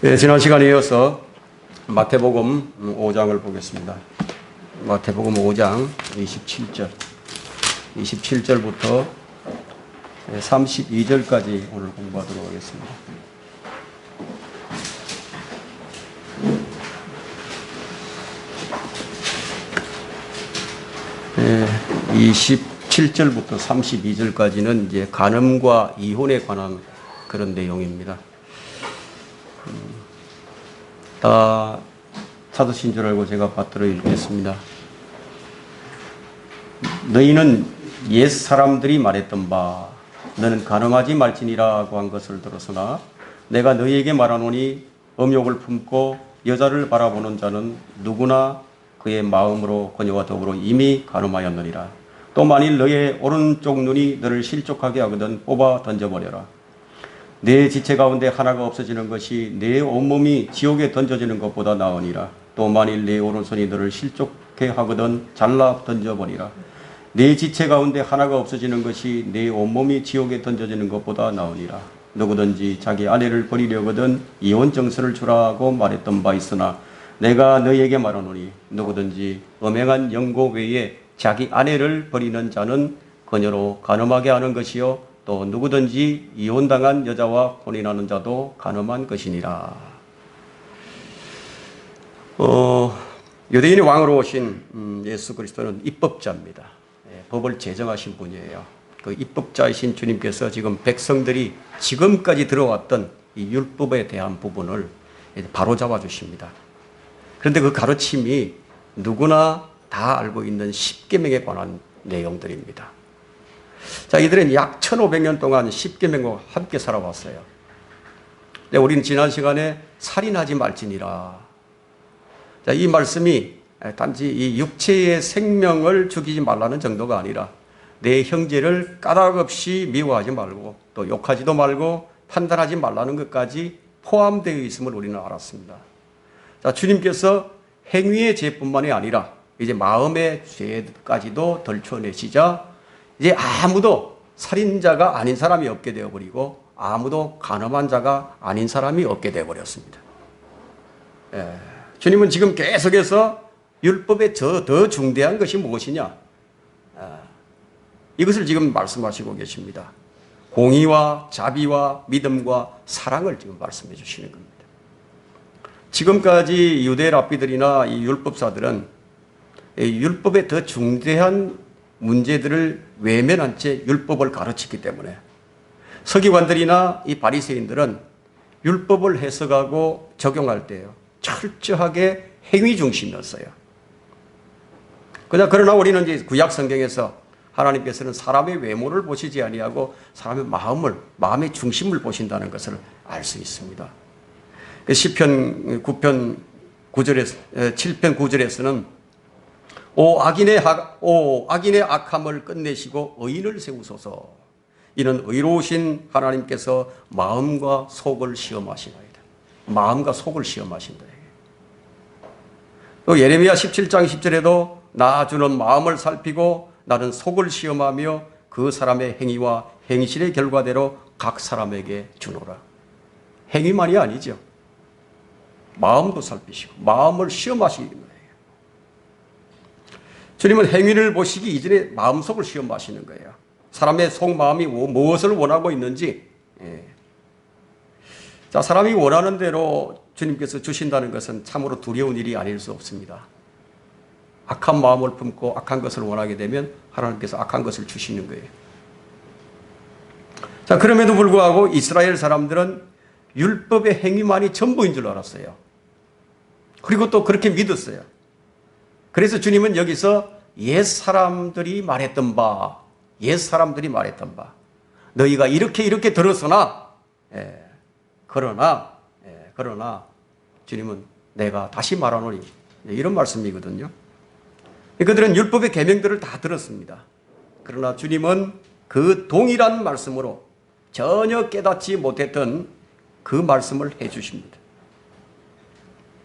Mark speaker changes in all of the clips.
Speaker 1: 네, 지난 시간에 이어서 마태복음 5장을 보겠습니다. 마태복음 5장 27절부터 32절까지 오늘 공부하도록 하겠습니다. 네, 27절부터 32절까지는 이제 간음과 이혼에 관한 그런 내용입니다. 다 찾으신 줄 알고 제가 받들어 읽겠습니다. 너희는 옛 사람들이 말했던 바 너는 간음하지 말지니라고 한 것을 들었으나 내가 너희에게 말하노니 음욕을 품고 여자를 바라보는 자는 누구나 그의 마음으로 그녀와 더불어 이미 간음하였느니라. 또 만일 너의 오른쪽 눈이 너를 실족하게 하거든 뽑아 던져버려라. 내 지체 가운데 하나가 없어지는 것이 내 온몸이 지옥에 던져지는 것보다 나으니라. 또 만일 내 오른손이 너를 실족해 하거든 잘라 던져버리라. 내 지체 가운데 하나가 없어지는 것이 내 온몸이 지옥에 던져지는 것보다 나으니라. 누구든지 자기 아내를 버리려거든 이혼 정서를 주라고 말했던 바 있으나 내가 너희에게 말하노니 누구든지 음행한 영고 외에 자기 아내를 버리는 자는 그녀로 간음하게 하는 것이요 또 누구든지 이혼당한 여자와 혼인하는 자도 간음한 것이니라. 유대인의 왕으로 오신 예수 그리스도는 입법자입니다. 법을 제정하신 분이에요. 그 입법자이신 주님께서 지금 백성들이 지금까지 들어왔던 이 율법에 대한 부분을 바로잡아 주십니다. 그런데 그 가르침이 누구나 다 알고 있는 십계명에 관한 내용들입니다. 자, 이들은 약 1500년 동안 십계명과 함께 살아왔어요. 근데 우리는 지난 시간에 살인하지 말지니라. 자, 이 말씀이 단지 이 육체의 생명을 죽이지 말라는 정도가 아니라 내 형제를 까닭 없이 미워하지 말고 또 욕하지도 말고 판단하지 말라는 것까지 포함되어 있음을 우리는 알았습니다. 자, 주님께서 행위의 죄뿐만이 아니라 이제 마음의 죄까지도 덜쳐내시자 이제 아무도 살인자가 아닌 사람이 없게 되어버리고 아무도 간음한 자가 아닌 사람이 없게 되어버렸습니다. 주님은 지금 계속해서 율법의 더 중대한 것이 무엇이냐? 이것을 지금 말씀하시고 계십니다. 공의와 자비와 믿음과 사랑을 지금 말씀해 주시는 겁니다. 지금까지 유대 랍비들이나 이 율법사들은 율법의 더 중대한 문제들을 외면한 채 율법을 가르치기 때문에 서기관들이나 이 바리새인들은 율법을 해석하고 적용할 때요 철저하게 행위 중심이었어요. 그러나 우리는 이제 구약 성경에서 하나님께서는 사람의 외모를 보시지 아니하고 사람의 마음의 중심을 보신다는 것을 알 수 있습니다. 시편 9편 9절에서 7편 9절에서는 오 악인의 악함을 끝내시고 의인을 세우소서. 이는 의로우신 하나님께서 마음과 속을 시험하시나이다. 마음과 속을 시험하신다. 또 예레미야 17장 10절에도 나 주는 마음을 살피고 나는 속을 시험하며 그 사람의 행위와 행실의 결과대로 각 사람에게 주노라. 행위만이 아니죠. 마음도 살피시고 마음을 시험하시는 거예요. 주님은 행위를 보시기 이전에 마음속을 시험하시는 거예요. 사람의 속마음이 무엇을 원하고 있는지. 자, 사람이 원하는 대로 주님께서 주신다는 것은 참으로 두려운 일이 아닐 수 없습니다. 악한 마음을 품고 악한 것을 원하게 되면 하나님께서 악한 것을 주시는 거예요. 자, 그럼에도 불구하고 이스라엘 사람들은 율법의 행위만이 전부인 줄 알았어요. 그리고 또 그렇게 믿었어요. 그래서 주님은 여기서 옛 사람들이 말했던 바 너희가 이렇게 들었으나 그러나 주님은 내가 다시 말하노니 이런 말씀이거든요. 그들은 율법의 계명들을 다 들었습니다. 그러나 주님은 그 동일한 말씀으로 전혀 깨닫지 못했던 그 말씀을 해 주십니다.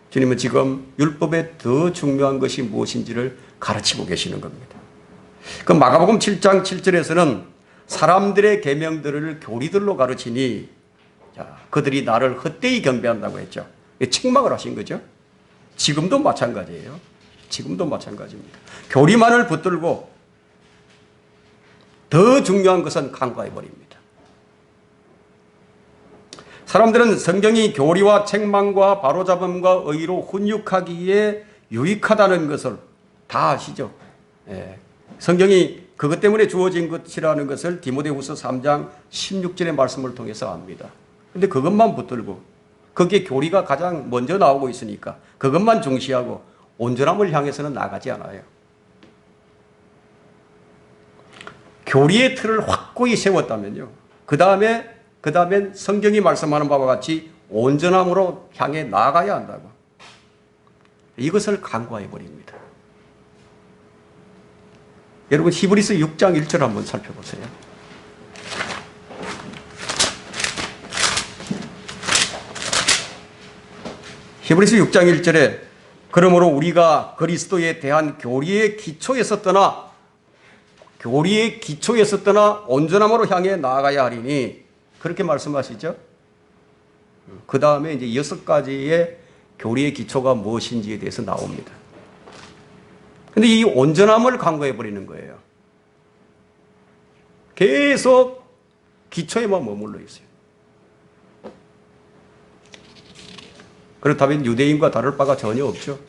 Speaker 1: 주님은 지금 율법의 더 중요한 것이 무엇인지를 가르치고 계시는 겁니다. 그 마가복음 7장 7절에서는 사람들의 계명들을 교리들로 가르치니 자, 그들이 나를 헛되이 경배한다고 했죠. 책망을 하신 거죠. 지금도 마찬가지예요. 지금도 마찬가지입니다. 교리만을 붙들고 더 중요한 것은 간과해버립니다. 사람들은 성경이 교리와 책망과 바로잡음과 의로 훈육하기에 유익하다는 것을 다 아시죠. 예. 성경이 그것 때문에 주어진 것이라는 것을 디모데후서 3장 16절의 말씀을 통해서 압니다. 그런데 그것만 붙들고 거기에 교리가 가장 먼저 나오고 있으니까 그것만 중시하고 온전함을 향해서는 나가지 않아요. 교리의 틀을 확고히 세웠다면요. 그 다음엔 성경이 말씀하는 바와 같이 온전함으로 향해 나아가야 한다고. 이것을 간과해 버립니다. 여러분 히브리서 6장 1절 한번 살펴보세요. 히브리서 6장 1절에 그러므로 우리가 그리스도에 대한 교리의 기초에서 떠나 온전함으로 향해 나아가야 하리니 그렇게 말씀하시죠. 그 다음에 이제 6가지의 교리의 기초가 무엇인지에 대해서 나옵니다. 근데 이 온전함을 간과해 버리는 거예요. 계속 기초에만 머물러 있어요. 그렇다면 유대인과 다를 바가 전혀 없죠.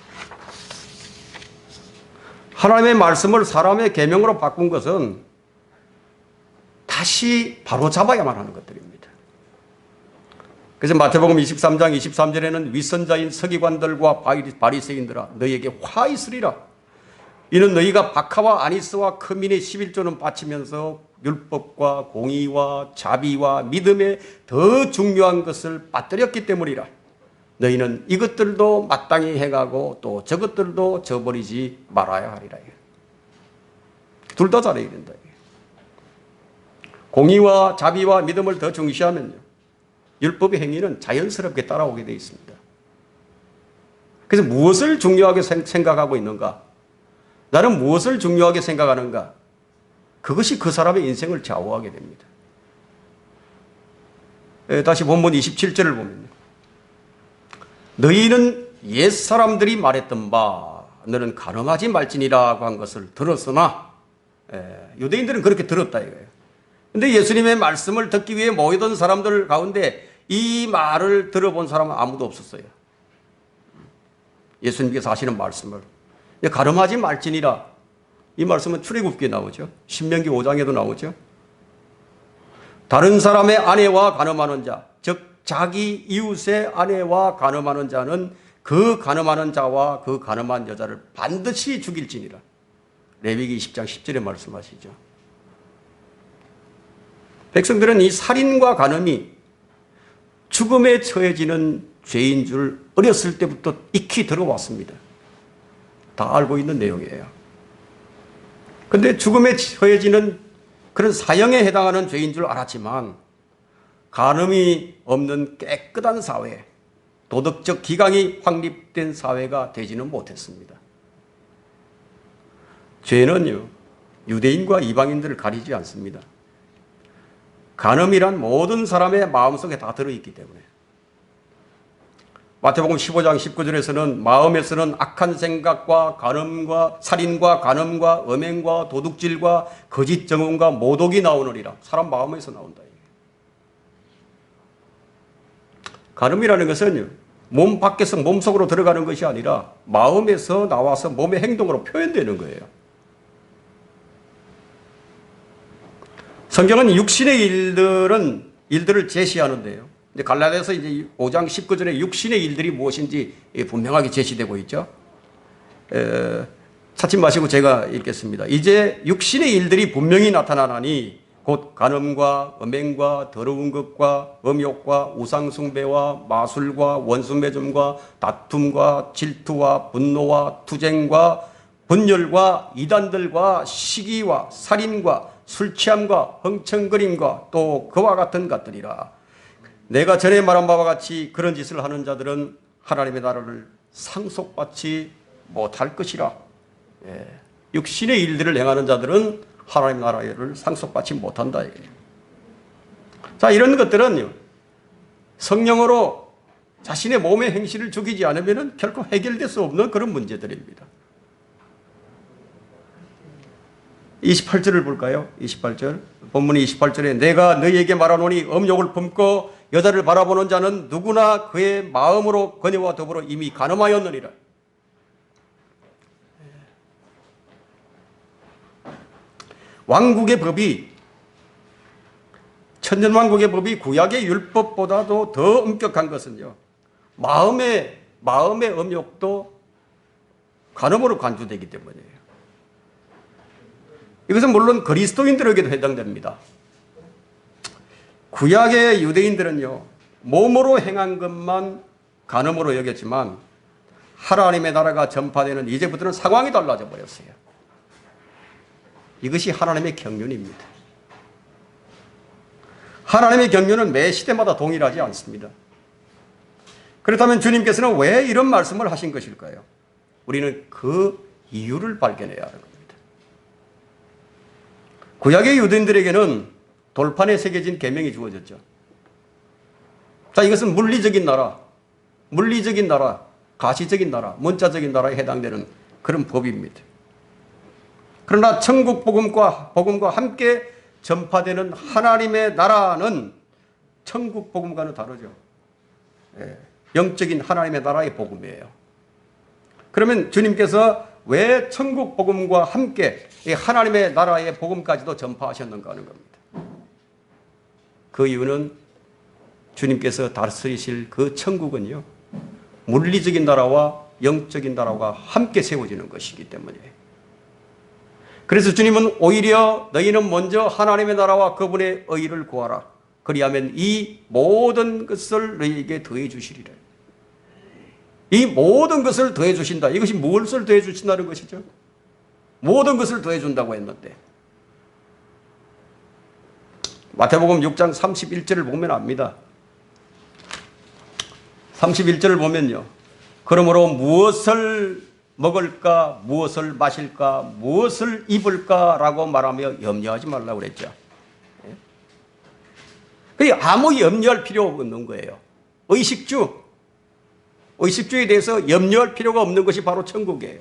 Speaker 1: 하나님의 말씀을 사람의 계명으로 바꾼 것은 다시 바로 잡아야만 하는 것들입니다. 그래서 마태복음 23장 23절에는 위선자인 서기관들과 바리새인들아 너희에게 화 있으리라. 이는 너희가 박하와 아니스와 크민의 11조는 바치면서 율법과 공의와 자비와 믿음에 더 중요한 것을 빠뜨렸기 때문이라. 너희는 이것들도 마땅히 행하고 또 저것들도 저버리지 말아야 하리라. 둘 다 잘해야 된다. 공의와 자비와 믿음을 더 중시하면요, 율법의 행위는 자연스럽게 따라오게 되어 있습니다. 그래서 무엇을 중요하게 생각하고 있는가? 나는 무엇을 중요하게 생각하는가? 그것이 그 사람의 인생을 좌우하게 됩니다. 다시 본문 27절을 보면요. 너희는 옛사람들이 말했던 바 너는 간음하지 말지니라고 한 것을 들었으나, 유대인들은 그렇게 들었다 이거예요. 근데 예수님의 말씀을 듣기 위해 모이던 사람들 가운데 이 말을 들어본 사람은 아무도 없었어요. 예수님께서 하시는 말씀을. 간음하지 말지니라. 이 말씀은 출애굽기에 나오죠. 신명기 5장에도 나오죠. 다른 사람의 아내와 간음하는 자, 즉 자기 이웃의 아내와 간음하는 자는 그 간음하는 자와 그 간음한 여자를 반드시 죽일지니라. 레위기 20장 10절에 말씀하시죠. 백성들은 이 살인과 간음이 죽음에 처해지는 죄인 줄 어렸을 때부터 익히 들어왔습니다. 다 알고 있는 내용이에요. 그런데 죽음에 처해지는 그런 사형에 해당하는 죄인 줄 알았지만 간음이 없는 깨끗한 사회, 도덕적 기강이 확립된 사회가 되지는 못했습니다. 죄는요, 유대인과 이방인들을 가리지 않습니다. 간음이란 모든 사람의 마음속에 다 들어있기 때문에. 마태복음 15장 19절에서는 마음에서는 악한 생각과 간음과 살인과 간음과 음행과 도둑질과 거짓 증언과 모독이 나오느니라. 사람 마음에서 나온다. 간음이라는 것은 몸 밖에서 몸속으로 들어가는 것이 아니라 마음에서 나와서 몸의 행동으로 표현되는 거예요. 성경은 육신의 일들을 제시하는데요. 갈라디아서 이제 5장 19절에 육신의 일들이 무엇인지 분명하게 제시되고 있죠. 찾지 마시고 제가 읽겠습니다. 이제 육신의 일들이 분명히 나타나나니 곧 간음과 음행과 더러운 것과 음욕과 우상숭배와 마술과 원수매점과 다툼과 질투와 분노와 투쟁과 분열과 이단들과 시기와 살인과 술취함과 흥청거림과 또 그와 같은 것들이라. 내가 전에 말한 바와 같이 그런 짓을 하는 자들은 하나님의 나라를 상속받지 못할 것이라. 육신의 일들을 행하는 자들은 하나님 나라를 상속받지 못한다. 자, 이런 것들은 성령으로 자신의 몸의 행실을 죽이지 않으면 결코 해결될 수 없는 그런 문제들입니다. 28절을 볼까요? 28절. 본문이 28절에 내가 너희에게 말하노니 음욕을 품고 여자를 바라보는 자는 누구나 그의 마음으로 그녀와 더불어 이미 간음하였느니라. 왕국의 법이, 천년왕국의 법이 구약의 율법보다도 더 엄격한 것은요, 마음의 음욕도 간음으로 간주되기 때문이에요. 이것은 물론 그리스도인들에게도 해당됩니다. 구약의 유대인들은요, 몸으로 행한 것만 간음으로 여겼지만 하나님의 나라가 전파되는 이제부터는 상황이 달라져 버렸어요. 이것이 하나님의 경륜입니다. 하나님의 경륜은 매 시대마다 동일하지 않습니다. 그렇다면 주님께서는 왜 이런 말씀을 하신 것일까요? 우리는 그 이유를 발견해야 하는 겁니다. 구약의 유대인들에게는 돌판에 새겨진 계명이 주어졌죠. 자, 이것은 물리적인 나라, 가시적인 나라, 문자적인 나라에 해당되는 그런 법입니다. 그러나 천국 복음과 함께 전파되는 하나님의 나라는 천국 복음과는 다르죠. 영적인 하나님의 나라의 복음이에요. 그러면 주님께서 왜 천국 복음과 함께 하나님의 나라의 복음까지도 전파하셨는가 하는 겁니다. 그 이유는 주님께서 다스리실 그 천국은요, 물리적인 나라와 영적인 나라가 함께 세워지는 것이기 때문이에요. 그래서 주님은 오히려 너희는 먼저 하나님의 나라와 그분의 의를 구하라. 그리하면 이 모든 것을 너희에게 더해 주시리라. 이 모든 것을 더해 주신다. 이것이 무엇을 더해 주신다는 것이죠? 모든 것을 더해 준다고 했는데, 마태복음 6장 31절을 보면 압니다. 31절을 보면요, 그러므로 무엇을 먹을까, 무엇을 마실까, 무엇을 입을까라고 말하며 염려하지 말라고 그랬죠. 아무 염려할 필요 없는 거예요. 의식주에 대해서 염려할 필요가 없는 것이 바로 천국이에요.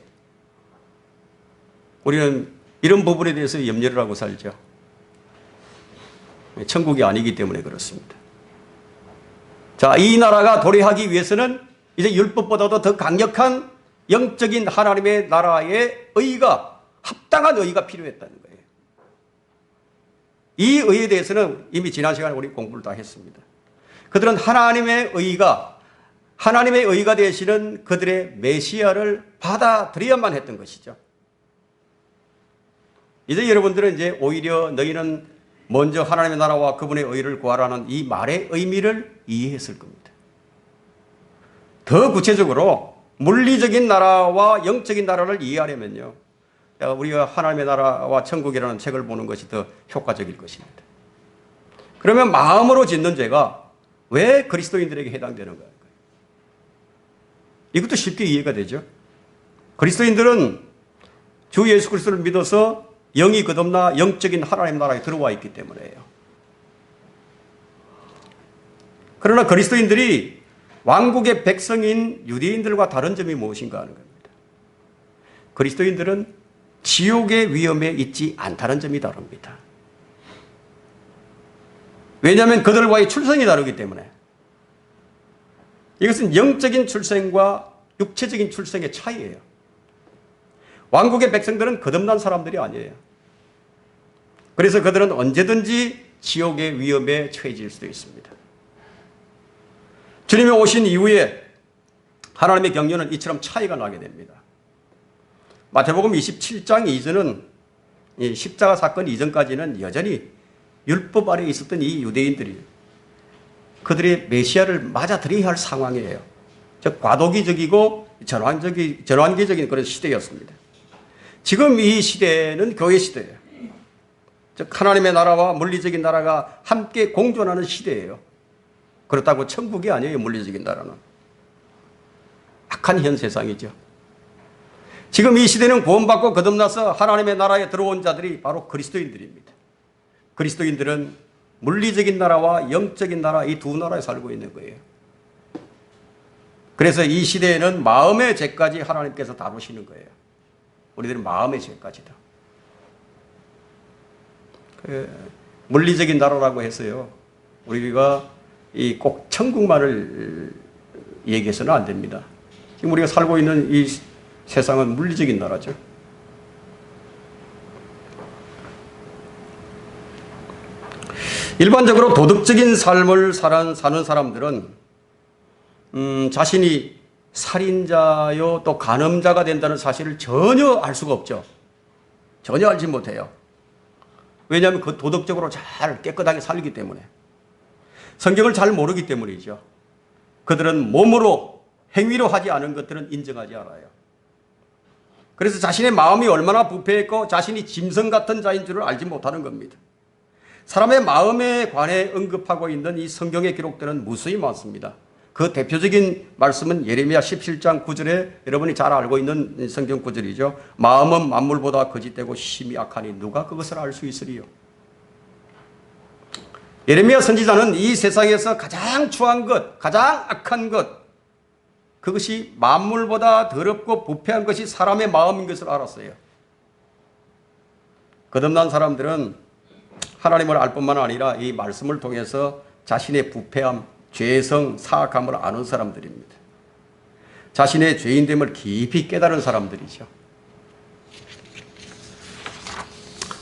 Speaker 1: 우리는 이런 부분에 대해서 염려를 하고 살죠. 천국이 아니기 때문에 그렇습니다. 자, 이 나라가 도래하기 위해서는 이제 율법보다도 더 강력한 영적인 하나님의 나라의 의가, 합당한 의가 필요했다는 거예요. 이 의에 대해서는 이미 지난 시간에 우리 공부를 다 했습니다. 그들은 하나님의 의가 되시는 그들의 메시아를 받아들여야만 했던 것이죠. 이제 여러분들은 이제 오히려 너희는 먼저 하나님의 나라와 그분의 의를 구하라는 이 말의 의미를 이해했을 겁니다. 더 구체적으로 물리적인 나라와 영적인 나라를 이해하려면요, 우리가 하나님의 나라와 천국이라는 책을 보는 것이 더 효과적일 것입니다. 그러면 마음으로 짓는 죄가 왜 그리스도인들에게 해당되는가? 이것도 쉽게 이해가 되죠. 그리스도인들은 주 예수 그리스도를 믿어서 영이 거듭나 영적인 하나님 나라에 들어와 있기 때문에요. 그러나 그리스도인들이 왕국의 백성인 유대인들과 다른 점이 무엇인가 하는 겁니다. 그리스도인들은 지옥의 위험에 있지 않다는 점이 다릅니다. 왜냐하면 그들과의 출생이 다르기 때문에. 이것은 영적인 출생과 육체적인 출생의 차이예요. 왕국의 백성들은 거듭난 사람들이 아니에요. 그래서 그들은 언제든지 지옥의 위험에 처해질 수도 있습니다. 주님이 오신 이후에 하나님의 경륜은 이처럼 차이가 나게 됩니다. 마태복음 27장 이전은, 이 십자가 사건 이전까지는 여전히 율법 아래에 있었던 이 유대인들이 그들의 메시아를 맞아들여야 할 상황이에요. 즉 과도기적이고 전환기적인 그런 시대였습니다. 지금 이 시대는 교회 시대예요. 즉 하나님의 나라와 물리적인 나라가 함께 공존하는 시대예요. 그렇다고 천국이 아니에요. 물리적인 나라는 악한 현 세상이죠. 지금 이 시대는 구원받고 거듭나서 하나님의 나라에 들어온 자들이 바로 그리스도인들입니다. 그리스도인들은 물리적인 나라와 영적인 나라, 이 두 나라에 살고 있는 거예요. 그래서 이 시대에는 마음의 죄까지 하나님께서 다루시는 거예요. 우리들은 마음의 죄까지다. 물리적인 나라라고 해서요, 우리가 꼭 천국만을 얘기해서는 안 됩니다. 지금 우리가 살고 있는 이 세상은 물리적인 나라죠. 일반적으로 도덕적인 삶을 사는 사람들은 자신이 살인자요 또 간음자가 된다는 사실을 전혀 알 수가 없죠. 전혀 알지 못해요. 왜냐하면 그 도덕적으로 잘 깨끗하게 살기 때문에. 성경을 잘 모르기 때문이죠. 그들은 몸으로 행위로 하지 않은 것들은 인정하지 않아요. 그래서 자신의 마음이 얼마나 부패했고 자신이 짐승 같은 자인 줄을 알지 못하는 겁니다. 사람의 마음에 관해 언급하고 있는 이 성경의 기록들은 무수히 많습니다. 그 대표적인 말씀은 예레미야 17장 9절에 여러분이 잘 알고 있는 성경 구절이죠. 마음은 만물보다 거짓되고 심히 악하니 누가 그것을 알 수 있으리요. 예레미야 선지자는 이 세상에서 가장 추한 것, 가장 악한 것, 그것이 만물보다 더럽고 부패한 것이 사람의 마음인 것을 알았어요. 거듭난 사람들은 하나님을 알 뿐만 아니라 이 말씀을 통해서 자신의 부패함, 죄성, 사악함을 아는 사람들입니다. 자신의 죄인됨을 깊이 깨달은 사람들이죠.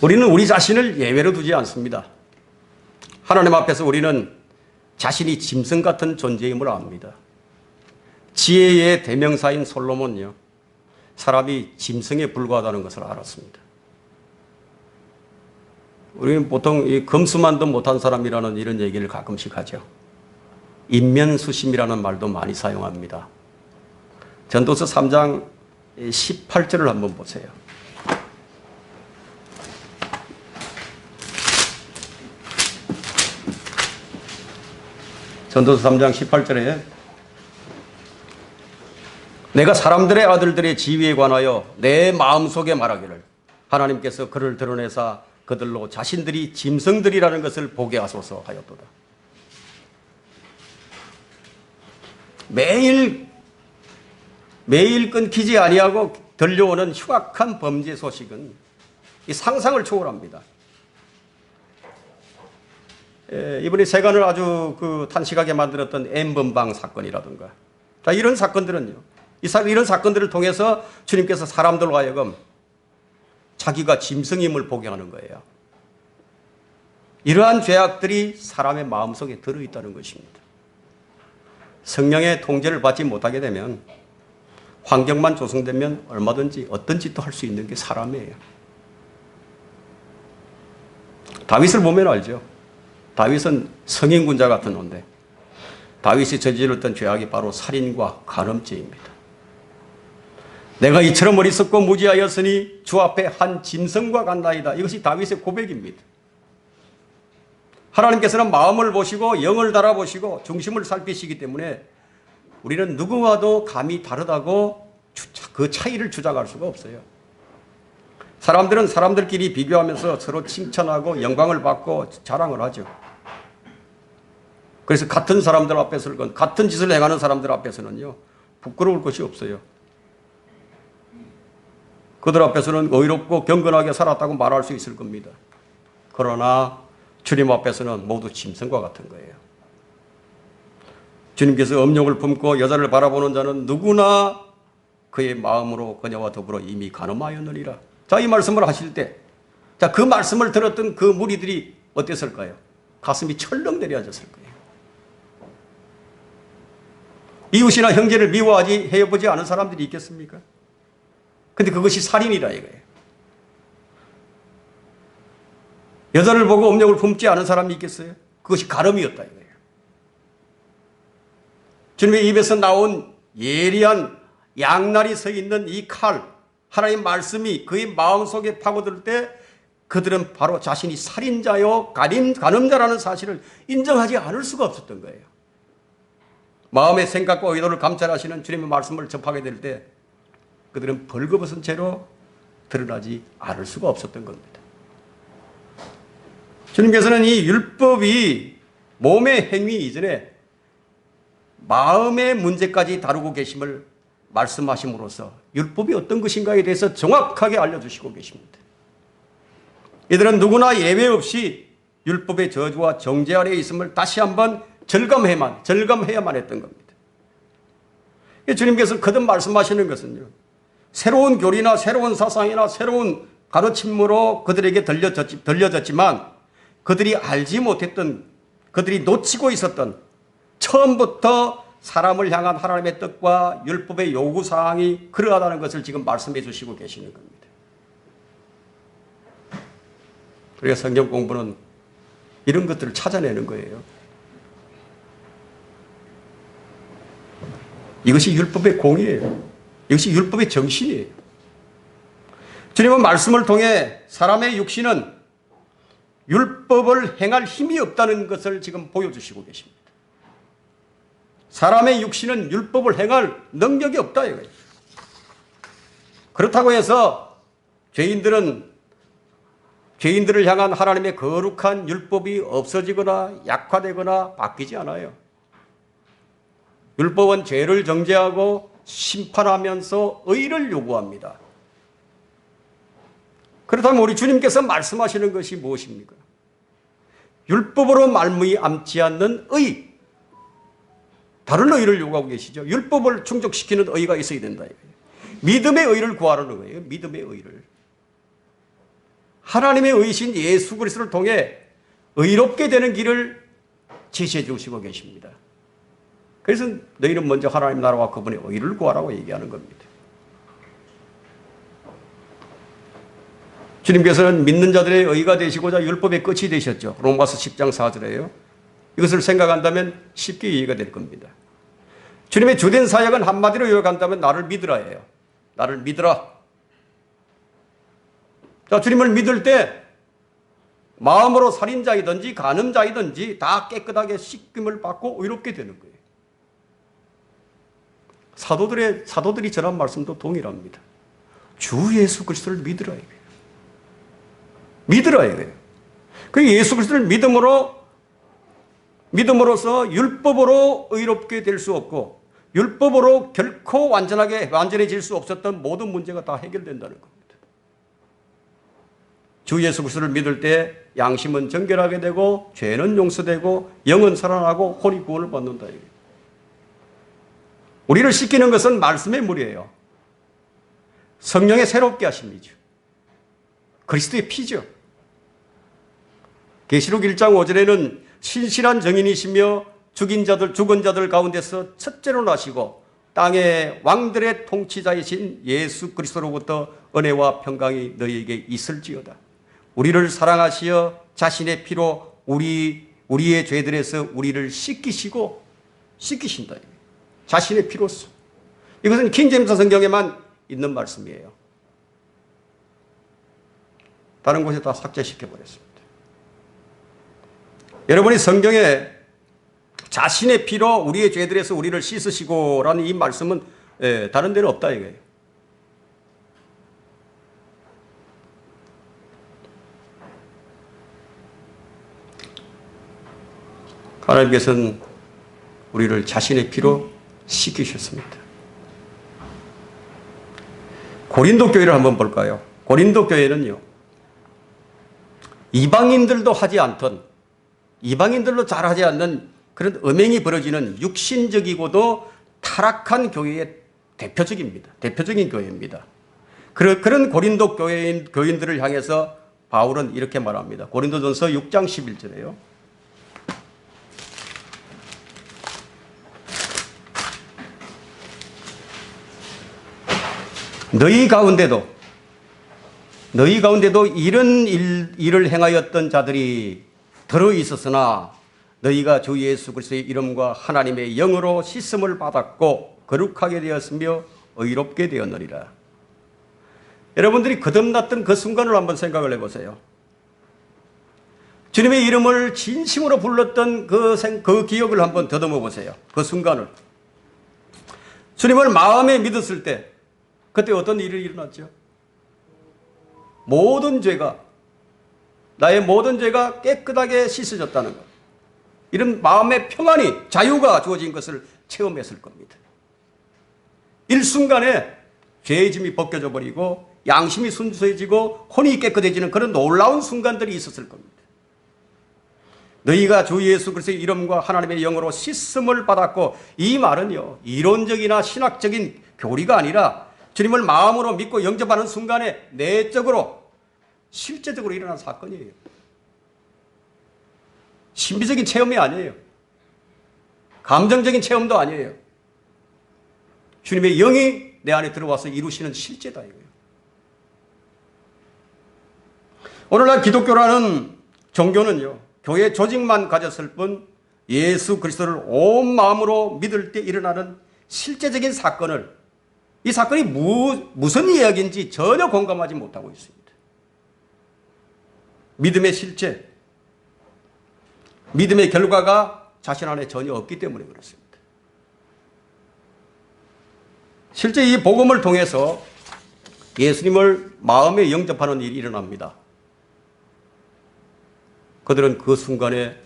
Speaker 1: 우리는 우리 자신을 예외로 두지 않습니다. 하나님 앞에서 우리는 자신이 짐승 같은 존재임을 압니다. 지혜의 대명사인 솔로몬요, 사람이 짐승에 불과하다는 것을 알았습니다. 우리는 보통 이 금수만도 못한 사람이라는 이런 얘기를 가끔씩 하죠. 인면수심이라는 말도 많이 사용합니다. 전도서 3장 18절을 한번 보세요. 전도서 3장 18절에 내가 사람들의 아들들의 지위에 관하여 내 마음속에 말하기를 하나님께서 그를 드러내사 그들로 자신들이 짐승들이라는 것을 보게 하소서 하였도다. 매일 끊기지 아니하고 들려오는 흉악한 범죄 소식은 이 상상을 초월합니다. 이번에 세간을 아주 탄식하게 만들었던 N번방 사건이라든가, 이런 사건들은요, 이런 사건들을 통해서 주님께서 사람들로 하여금 자기가 짐승임을 보게 하는 거예요. 이러한 죄악들이 사람의 마음속에 들어있다는 것입니다. 성령의 통제를 받지 못하게 되면, 환경만 조성되면 얼마든지 어떤 짓도 할 수 있는 게 사람이에요. 다윗을 보면 알죠. 다윗은 성인군자 같은 놈인데 다윗이 저질렀던 죄악이 바로 살인과 간음죄입니다. 내가 이처럼 어리석고 무지하였으니 주 앞에 한 짐승과 같나이다. 이것이 다윗의 고백입니다. 하나님께서는 마음을 보시고 영을 달아보시고 중심을 살피시기 때문에 우리는 누구와도 감이 다르다고 그 차이를 주장할 수가 없어요. 사람들은 사람들끼리 비교하면서 서로 칭찬하고 영광을 받고 자랑을 하죠. 그래서 같은 사람들 앞에서는, 같은 짓을 행하는 사람들 앞에서는요, 부끄러울 것이 없어요. 그들 앞에서는 의롭고 경건하게 살았다고 말할 수 있을 겁니다. 그러나 주님 앞에서는 모두 짐승과 같은 거예요. 주님께서 음욕을 품고 여자를 바라보는 자는 누구나 그의 마음으로 그녀와 더불어 이미 간음하였느니라. 자, 이 말씀을 하실 때, 자, 그 말씀을 들었던 그 무리들이 어땠을까요? 가슴이 철렁 내려앉았을 거예요. 이웃이나 형제를 미워하지 해보지 않은 사람들이 있겠습니까? 근데 그것이 살인이라 이거예요. 여자를 보고 음욕을 품지 않은 사람이 있겠어요? 그것이 간음이었다 이거예요. 주님의 입에서 나온 예리한 양날이 서 있는 이 칼, 하나님 말씀이 그의 마음속에 파고들 때 그들은 바로 자신이 살인자요 간음자라는 사실을 인정하지 않을 수가 없었던 거예요. 마음의 생각과 의도를 감찰하시는 주님의 말씀을 접하게 될 때 그들은 벌거벗은 채로 드러나지 않을 수가 없었던 겁니다. 주님께서는 이 율법이 몸의 행위 이전에 마음의 문제까지 다루고 계심을 말씀하심으로써 율법이 어떤 것인가에 대해서 정확하게 알려주시고 계십니다. 이들은 누구나 예외 없이 율법의 저주와 정죄 아래에 있음을 다시 한번 절감해야만 했던 겁니다. 주님께서 거듭 말씀하시는 것은요, 새로운 교리나 새로운 사상이나 새로운 가르침으로 그들에게 들려졌지만 그들이 알지 못했던, 그들이 놓치고 있었던 처음부터 사람을 향한 하나님의 뜻과 율법의 요구사항이 그러하다는 것을 지금 말씀해 주시고 계시는 겁니다. 그래서 성경 공부는 이런 것들을 찾아내는 거예요. 이것이 율법의 공이에요. 이것이 율법의 정신이에요. 주님은 말씀을 통해 사람의 육신은 율법을 행할 힘이 없다는 것을 지금 보여주시고 계십니다. 사람의 육신은 율법을 행할 능력이 없다 이거예요. 그렇다고 해서 죄인들을 향한 하나님의 거룩한 율법이 없어지거나 약화되거나 바뀌지 않아요. 율법은 죄를 정죄하고 심판하면서 의를 요구합니다. 그렇다면 우리 주님께서 말씀하시는 것이 무엇입니까? 율법으로 말미암지 않는 의, 다른 의를 요구하고 계시죠. 율법을 충족시키는 의가 있어야 된다. 믿음의 의를 구하라는 거예요. 믿음의 의를. 하나님의 의신 예수 그리스도를 통해 의롭게 되는 길을 제시해 주시고 계십니다. 그래서 너희는 먼저 하나님 나라와 그분의 의를 구하라고 얘기하는 겁니다. 주님께서는 믿는 자들의 의가 되시고자 율법의 끝이 되셨죠. 로마서 10장 4절에요. 이것을 생각한다면 쉽게 이해가 될 겁니다. 주님의 주된 사역은 한마디로 요약한다면 나를 믿으라예요. 나를 믿으라. 자, 주님을 믿을 때 마음으로 살인자이든지 간음자이든지 다 깨끗하게 씻김을 받고 의롭게 되는 거예요. 사도들이 전한 말씀도 동일합니다. 주 예수 그리스도를 믿으라 이거예요. 믿으라 이거예요. 그 예수 그리스도를 믿음으로써 율법으로 의롭게 될 수 없고 율법으로 결코 완전해질 수 없었던 모든 문제가 다 해결된다는 겁니다. 주 예수 그리스도를 믿을 때 양심은 정결하게 되고 죄는 용서되고 영은 살아나고 혼이 구원을 받는다 이거예요. 우리를 씻기는 것은 말씀의 물이에요. 성령의 새롭게 하심이죠. 그리스도의 피죠. 계시록 1장 5절에는 신실한 정인이시며 죽은 자들 가운데서 첫째로 나시고 땅의 왕들의 통치자이신 예수 그리스도로부터 은혜와 평강이 너희에게 있을지어다. 우리를 사랑하시어 자신의 피로 우리의 죄들에서 우리를 씻기신다. 자신의 피로써. 이것은 킹제임스 성경에만 있는 말씀이에요. 다른 곳에 다 삭제시켜버렸습니다. 여러분이 성경에 자신의 피로 우리의 죄들에서 우리를 씻으시고라는 이 말씀은 다른 데는 없다 이거예요. 하나님께서는 우리를 자신의 피로 씻기셨습니다. 고린도 교회를 한번 볼까요? 고린도 교회는요, 이방인들도 잘하지 않는 그런 음행이 벌어지는 육신적이고도 타락한 교회의 대표적인 교회입니다. 그런 고린도 교인들을 향해서 바울은 이렇게 말합니다. 고린도전서 6장 11절에요. 너희 가운데도 이런 일을 행하였던 자들이 들어 있었으나 너희가 주 예수 그리스도의 이름과 하나님의 영으로 씻음을 받았고 거룩하게 되었으며 의롭게 되었느니라. 여러분들이 거듭났던 그 순간을 한번 생각을 해보세요. 주님의 이름을 진심으로 불렀던 그 기억을 한번 더듬어 보세요. 그 순간을. 주님을 마음에 믿었을 때 그때 어떤 일이 일어났죠? 모든 죄가 나의 모든 죄가 깨끗하게 씻어졌다는 것. 이런 마음의 평안이, 자유가 주어진 것을 체험했을 겁니다. 일순간에 죄의 짐이 벗겨져 버리고 양심이 순수해지고 혼이 깨끗해지는 그런 놀라운 순간들이 있었을 겁니다. 너희가 주 예수 그리스도의 이름과 하나님의 영으로 씻음을 받았고, 이 말은요 이론적이나 신학적인 교리가 아니라 주님을 마음으로 믿고 영접하는 순간에 내적으로 실제적으로 일어난 사건이에요. 신비적인 체험이 아니에요. 감정적인 체험도 아니에요. 주님의 영이 내 안에 들어와서 이루시는 실제다 이거예요. 오늘날 기독교라는 종교는요, 교회 조직만 가졌을 뿐 예수 그리스도를 온 마음으로 믿을 때 일어나는 실제적인 사건을, 이 사건이 무슨 이야기인지 전혀 공감하지 못하고 있습니다. 믿음의 실제, 믿음의 결과가 자신 안에 전혀 없기 때문에 그렇습니다. 실제 이 복음을 통해서 예수님을 마음에 영접하는 일이 일어납니다. 그들은 그 순간에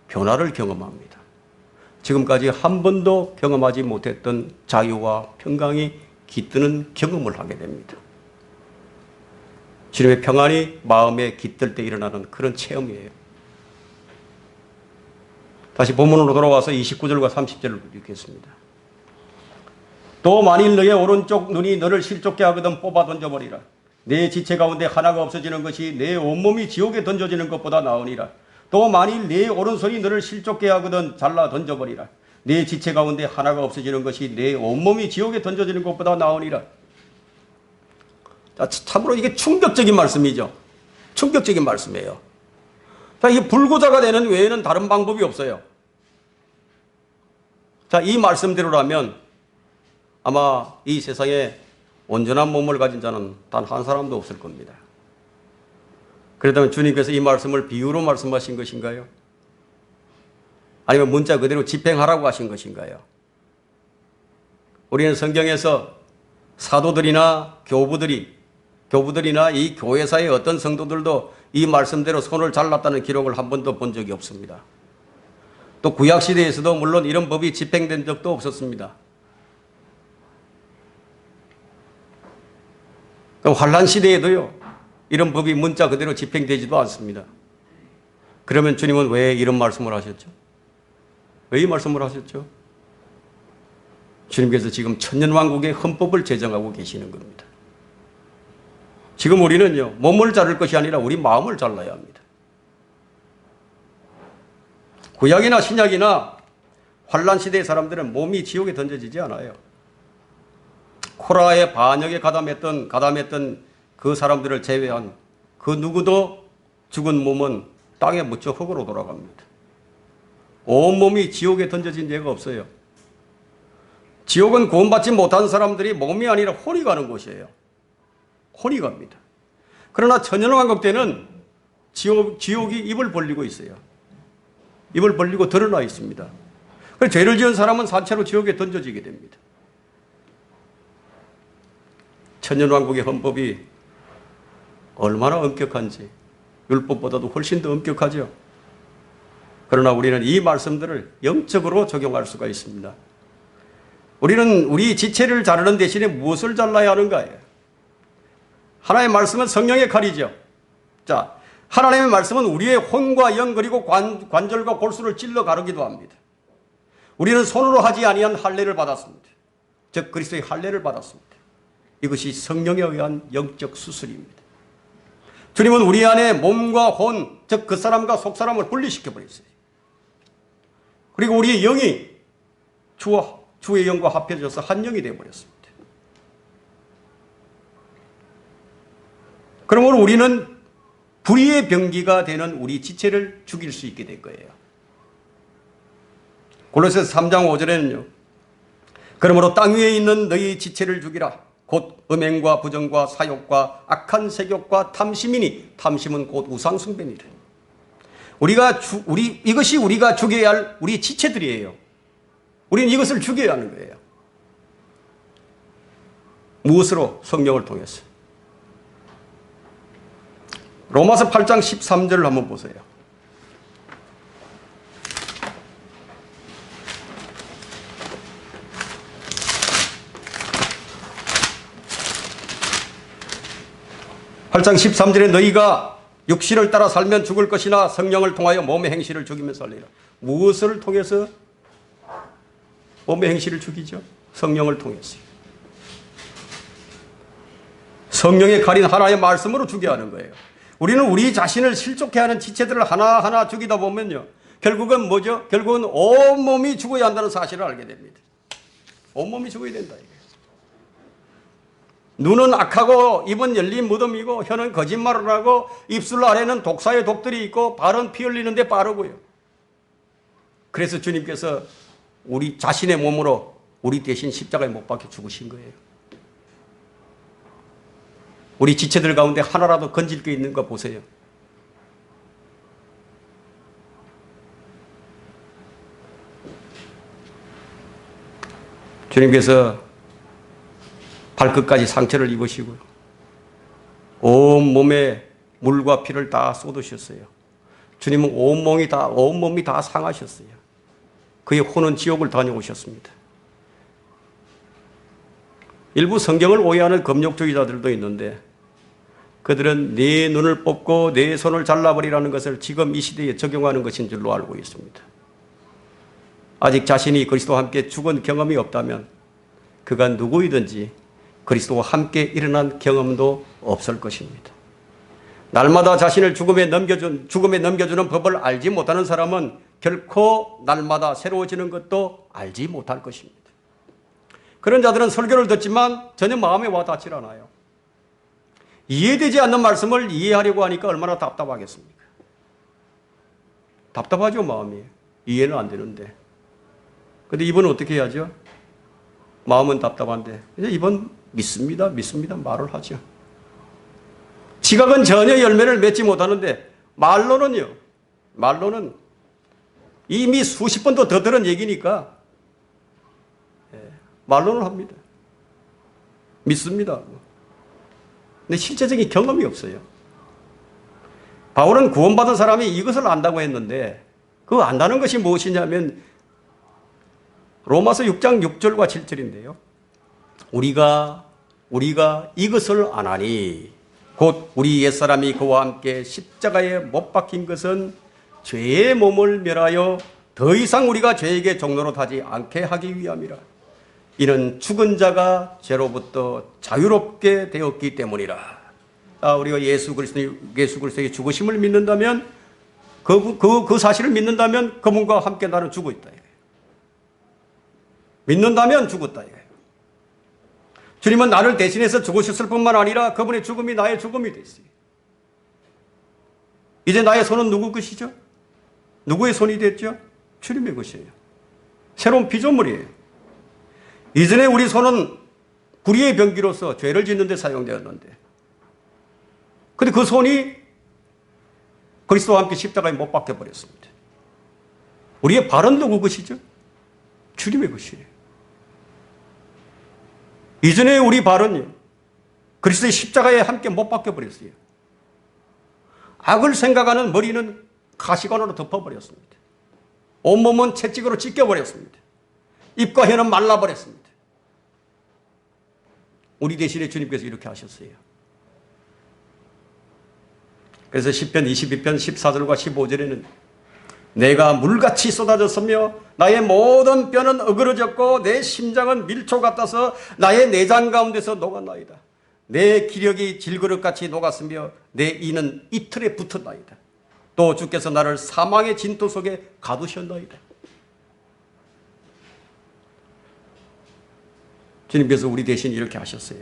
Speaker 1: 변화를 경험합니다. 지금까지 한 번도 경험하지 못했던 자유와 평강이 깃드는 경험을 하게 됩니다. 주님의 평안이 마음에 깃들 때 일어나는 그런 체험이에요. 다시 본문으로 돌아와서 29절과 30절을 읽겠습니다. 또 만일 너의 오른쪽 눈이 너를 실족게 하거든 뽑아 던져버리라. 내 지체 가운데 하나가 없어지는 것이 내 온몸이 지옥에 던져지는 것보다 나으니라. 또 만일 내 오른손이 너를 실족게 하거든 잘라 던져버리라. 내 지체 가운데 하나가 없어지는 것이 내 온몸이 지옥에 던져지는 것보다 나으니라. 자, 참으로 이게 충격적인 말씀이죠. 충격적인 말씀이에요. 자, 이게 불구자가 되는 외에는 다른 방법이 없어요. 자, 이 말씀대로라면 아마 이 세상에 온전한 몸을 가진 자는 단 한 사람도 없을 겁니다. 그렇다면 주님께서 이 말씀을 비유로 말씀하신 것인가요? 아니면 문자 그대로 집행하라고 하신 것인가요? 우리는 성경에서 사도들이나 교부들이나 이 교회사의 어떤 성도들도 이 말씀대로 손을 잘랐다는 기록을 한 번도 본 적이 없습니다. 또 구약시대에서도 물론 이런 법이 집행된 적도 없었습니다. 그럼 환란 시대에도요, 이런 법이 문자 그대로 집행되지도 않습니다. 그러면 주님은 왜 이런 말씀을 하셨죠? 왜 이 말씀을 하셨죠? 주님께서 지금 천년왕국의 헌법을 제정하고 계시는 겁니다. 지금 우리는요, 몸을 자를 것이 아니라 우리 마음을 잘라야 합니다. 구약이나 신약이나 환란 시대의 사람들은 몸이 지옥에 던져지지 않아요. 코라의 반역에 가담했던 그 사람들을 제외한 그 누구도 죽은 몸은 땅에 묻혀 흙으로 돌아갑니다. 온몸이 지옥에 던져진 죄가 없어요. 지옥은 구원받지 못한 사람들이 몸이 아니라 혼이 가는 곳이에요. 혼이 갑니다. 그러나 천년왕국 때는 지옥이 입을 벌리고 있어요. 입을 벌리고 드러나 있습니다. 그래서 죄를 지은 사람은 산채로 지옥에 던져지게 됩니다. 천년왕국의 헌법이 얼마나 엄격한지, 율법보다도 훨씬 더 엄격하죠. 그러나 우리는 이 말씀들을 영적으로 적용할 수가 있습니다. 우리는 우리 지체를 자르는 대신에 무엇을 잘라야 하는가요? 하나님의 말씀은 성령의 칼이죠. 자, 하나님의 말씀은 우리의 혼과 영 그리고 관절과 골수를 찔러 가르기도 합니다. 우리는 손으로 하지 아니한 할례를 받았습니다. 즉 그리스도의 할례를 받았습니다. 이것이 성령에 의한 영적 수술입니다. 주님은 우리 안에 몸과 혼, 즉 그 사람과 속 사람을 분리시켜 버렸어요. 그리고 우리의 영이 주의 영과 합해져서 한 영이 되어 버렸습니다. 그러므로 우리는 불의의 병기가 되는 우리 지체를 죽일 수 있게 될 거예요. 골로새서 3장 5절에는요. 그러므로 땅 위에 있는 너희 지체를 죽이라. 곧 음행과 부정과 사욕과 악한 색욕과 탐심이니 탐심은 곧 우상숭배니라. 이것이 우리가 죽여야 할 우리 지체들이에요. 우리는 이것을 죽여야 하는 거예요. 무엇으로? 성령을 통해서. 로마서 8장 13절을 한번 보세요. 팔장 13절에 너희가 육신을 따라 살면 죽을 것이나 성령을 통하여 몸의 행실을 죽이며 살리라. 무엇을 통해서 몸의 행실을 죽이죠? 성령을 통해서. 성령에 가린 하나의 말씀으로 죽여야 하는 거예요. 우리는 우리 자신을 실족해 하는 지체들을 하나하나 죽이다 보면요. 결국은 뭐죠? 결국은 온몸이 죽어야 한다는 사실을 알게 됩니다. 온몸이 죽어야 된다. 이게. 눈은 악하고 입은 열린 무덤이고 혀는 거짓말을 하고 입술 아래는 독사의 독들이 있고 발은 피 흘리는데 빠르고요. 그래서 주님께서 우리 자신의 몸으로 우리 대신 십자가에 못 박혀 죽으신 거예요. 우리 지체들 가운데 하나라도 건질 게 있는 거 보세요. 주님께서 발끝까지 상처를 입으시고요. 온 몸에 물과 피를 다 쏟으셨어요. 주님은 온몸이 다 상하셨어요. 그의 혼은 지옥을 다녀오셨습니다. 일부 성경을 오해하는 금욕주의자들도 있는데 그들은 네 눈을 뽑고 네 손을 잘라버리라는 것을 지금 이 시대에 적용하는 것인 줄로 알고 있습니다. 아직 자신이 그리스도와 함께 죽은 경험이 없다면 그가 누구이든지 그리스도와 함께 일어난 경험도 없을 것입니다. 날마다 자신을 죽음에 넘겨주는 법을 알지 못하는 사람은 결코 날마다 새로워지는 것도 알지 못할 것입니다. 그런 자들은 설교를 듣지만 전혀 마음에 와 닿질 않아요. 이해되지 않는 말씀을 이해하려고 하니까 얼마나 답답하겠습니까? 답답하죠, 마음이. 이해는 안 되는데. 근데 이번은 어떻게 해야죠? 마음은 답답한데 이번 믿습니다 말을 하죠. 지각은 전혀 열매를 맺지 못하는데 말로는 이미 수십 번도 더 들은 얘기니까 말로는 합니다. 믿습니다. 근데 실제적인 경험이 없어요. 바울은 구원받은 사람이 이것을 안다고 했는데 그 안다는 것이 무엇이냐면 로마서 6장 6절과 7절인데요. 우리가 이것을 아나니 곧 우리 옛사람이 그와 함께 십자가에 못 박힌 것은 죄의 몸을 멸하여 더 이상 우리가 죄에게 종노릇 하지 않게 하기 위함이라. 이는 죽은 자가 죄로부터 자유롭게 되었기 때문이라. 우리가 예수 그리스도의 죽으심을 믿는다면 그 사실을 믿는다면 그분과 함께 나는 죽어 있다. 믿는다면 죽었다. 주님은 나를 대신해서 죽으셨을 뿐만 아니라 그분의 죽음이 나의 죽음이 됐어요. 이제 나의 손은 누구 것이죠? 누구의 손이 됐죠? 주님의 것이에요. 새로운 피조물이에요. 이전에 우리 손은 불의의 병기로서 죄를 짓는 데 사용되었는데 그런데 그 손이 그리스도와 함께 십자가에 못 박혀 버렸습니다. 우리의 발은 누구 것이죠? 주님의 것이에요. 이전에 우리 발은요, 그리스도의 십자가에 함께 못 박혀 버렸어요. 악을 생각하는 머리는 가시관으로 덮어버렸습니다. 온몸은 채찍으로 찢겨버렸습니다. 입과 혀는 말라버렸습니다. 우리 대신에 주님께서 이렇게 하셨어요. 그래서 시편 22편 14절과 15절에는 내가 물같이 쏟아졌으며 나의 모든 뼈는 어그러졌고 내 심장은 밀초 같아서 나의 내장 가운데서 녹았나이다. 내 기력이 질그릇같이 녹았으며 내 이는 이틀에 붙었나이다. 또 주께서 나를 사망의 진토 속에 가두셨나이다. 주님께서 우리 대신 이렇게 하셨어요.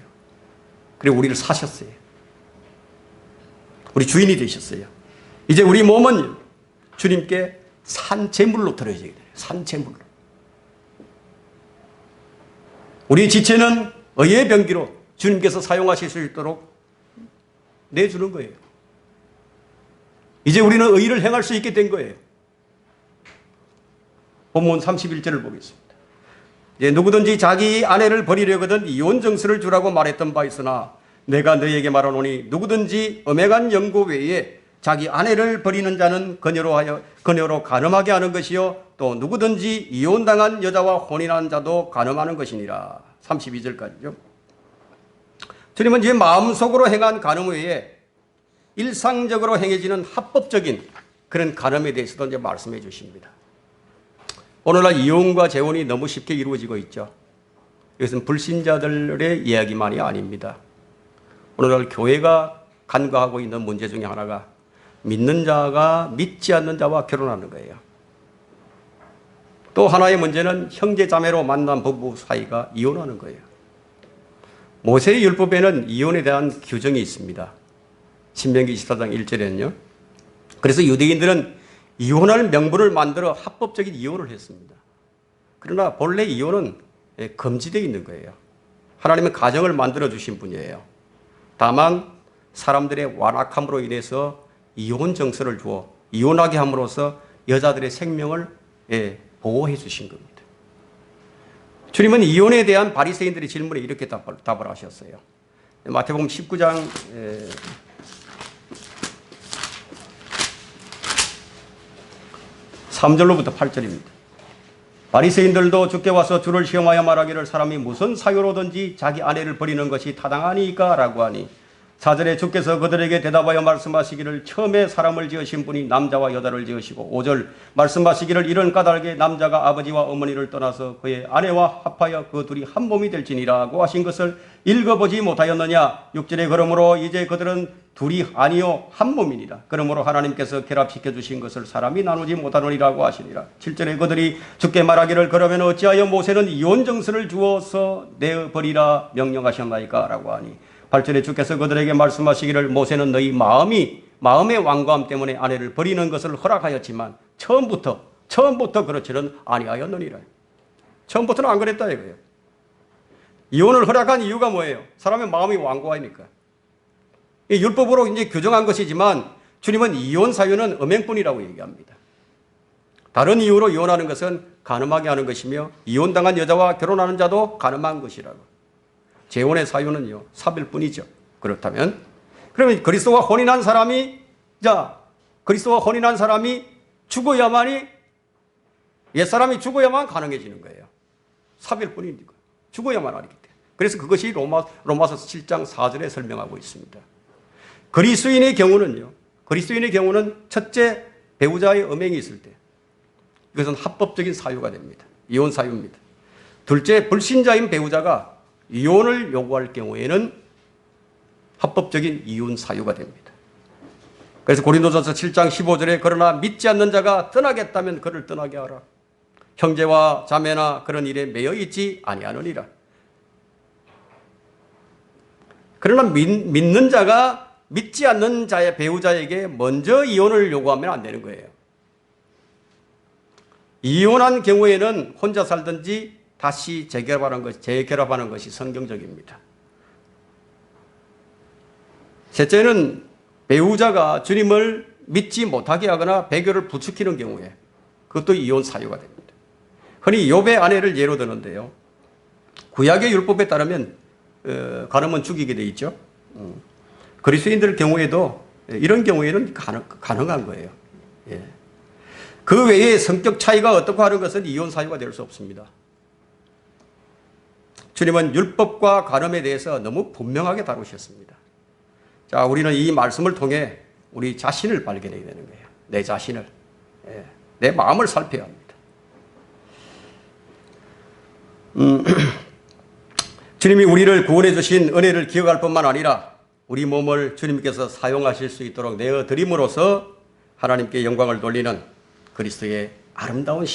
Speaker 1: 그리고 우리를 사셨어요. 우리 주인이 되셨어요. 이제 우리 몸은 주님께 산재물로 드려져야 돼요. 산재물로. 우리 지체는 의의 병기로 주님께서 사용하실 수 있도록 내주는 거예요. 이제 우리는 의를 행할 수 있게 된 거예요. 본문 31절을 보겠습니다. 이제 누구든지 자기 아내를 버리려거든 이혼 증서를 주라고 말했던 바 있으나 내가 너희에게 말하노니 누구든지 음행한 연고 외에 자기 아내를 버리는 자는 그녀로 간음하게 하는 것이요 또 누구든지 이혼당한 여자와 혼인한 자도 간음하는 것이니라. 32절까지죠. 주님은 이 마음속으로 행한 간음 외에 일상적으로 행해지는 합법적인 그런 간음에 대해서도 이제 말씀해 주십니다. 오늘날 이혼과 재혼이 너무 쉽게 이루어지고 있죠. 이것은 불신자들의 이야기만이 아닙니다. 오늘날 교회가 간과하고 있는 문제 중에 하나가 믿는 자가 믿지 않는 자와 결혼하는 거예요. 또 하나의 문제는 형제 자매로 만난 부부 사이가 이혼하는 거예요. 모세의 율법에는 이혼에 대한 규정이 있습니다. 신명기 24장 1절에는요. 그래서 유대인들은 이혼할 명분을 만들어 합법적인 이혼을 했습니다. 그러나 본래 이혼은 금지되어 있는 거예요. 하나님은 가정을 만들어 주신 분이에요. 다만 사람들의 완악함으로 인해서 이혼 정서를 주어 이혼하게 함으로써 여자들의 생명을 보호해 주신 겁니다. 주님은 이혼에 대한 바리새인들의 질문에 이렇게 답을 하셨어요. 마태복음 19장 3절로부터 8절입니다. 바리새인들도 주께 와서 주를 시험하여 말하기를 사람이 무슨 사유로든지 자기 아내를 버리는 것이 타당하니까? 라고 하니 4절에 주께서 그들에게 대답하여 말씀하시기를 처음에 사람을 지으신 분이 남자와 여자를 지으시고 5절 말씀하시기를 이런 까닭에 남자가 아버지와 어머니를 떠나서 그의 아내와 합하여 그 둘이 한 몸이 될지니라고 하신 것을 읽어보지 못하였느냐. 6절에 그러므로 이제 그들은 둘이 아니요 한 몸이니라. 그러므로 하나님께서 결합시켜 주신 것을 사람이 나누지 못하느니라고 하시니라. 7절에 그들이 주께 말하기를 그러면 어찌하여 모세는 이혼 정서를 주어서 내어버리라 명령하셨나이까? 라고 하니 8절에 주께서 그들에게 말씀하시기를 모세는 너희 마음의 완고함 때문에 아내를 버리는 것을 허락하였지만 처음부터 그렇지는 아니하였느니라. 처음부터는 안 그랬다 이거예요. 이혼을 허락한 이유가 뭐예요? 사람의 마음이 완고하니까. 율법으로 이제 규정한 것이지만 주님은 이혼 사유는 음행뿐이라고 얘기합니다. 다른 이유로 이혼하는 것은 간음하게 하는 것이며 이혼당한 여자와 결혼하는 자도 간음한 것이라고. 재혼의 사유는요 사별뿐이죠. 그렇다면 그러면 그리스도와 혼인한 사람이 죽어야만이 옛사람이 죽어야만 가능해지는 거예요. 사별뿐이니까 죽어야만 하기 때문에. 그래서 그것이 로마서 7장 4절에 설명하고 있습니다. 그리스도인의 경우는 첫째 배우자의 음행이 있을 때 이것은 합법적인 사유가 됩니다. 이혼 사유입니다. 둘째 불신자인 배우자가 이혼을 요구할 경우에는 합법적인 이혼 사유가 됩니다. 그래서 고린도전서 7장 15절에 그러나 믿지 않는 자가 떠나겠다면 그를 떠나게 하라. 형제와 자매나 그런 일에 매여 있지 아니하느니라. 그러나 믿는 자가 믿지 않는 자의 배우자에게 먼저 이혼을 요구하면 안 되는 거예요. 이혼한 경우에는 혼자 살든지 다시 재결합하는 것이 성경적입니다. 셋째는 배우자가 주님을 믿지 못하게 하거나 배교를 부추기는 경우에 그것도 이혼 사유가 됩니다. 흔히 욥의 아내를 예로 드는데요. 구약의 율법에 따르면 간음은 죽이게 돼 있죠. 그리스도인들 경우에도 이런 경우에는 가능한 거예요. 예. 그 외에 성격 차이가 어떻고 하는 것은 이혼 사유가 될 수 없습니다. 주님은 율법과 간음에 대해서 너무 분명하게 다루셨습니다. 자, 우리는 이 말씀을 통해 우리 자신을 발견해야 되는 거예요. 내 자신을. 예. 내 마음을 살펴야 합니다. 주님이 우리를 구원해 주신 은혜를 기억할 뿐만 아니라 우리 몸을 주님께서 사용하실 수 있도록 내어드림으로써 하나님께 영광을 돌리는 그리스도의 아름다운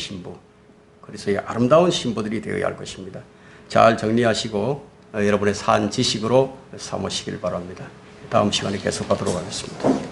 Speaker 1: 신부들이 되어야 할 것입니다. 잘 정리하시고 여러분의 산 지식으로 삼으시길 바랍니다. 다음 시간에 계속하도록 하겠습니다.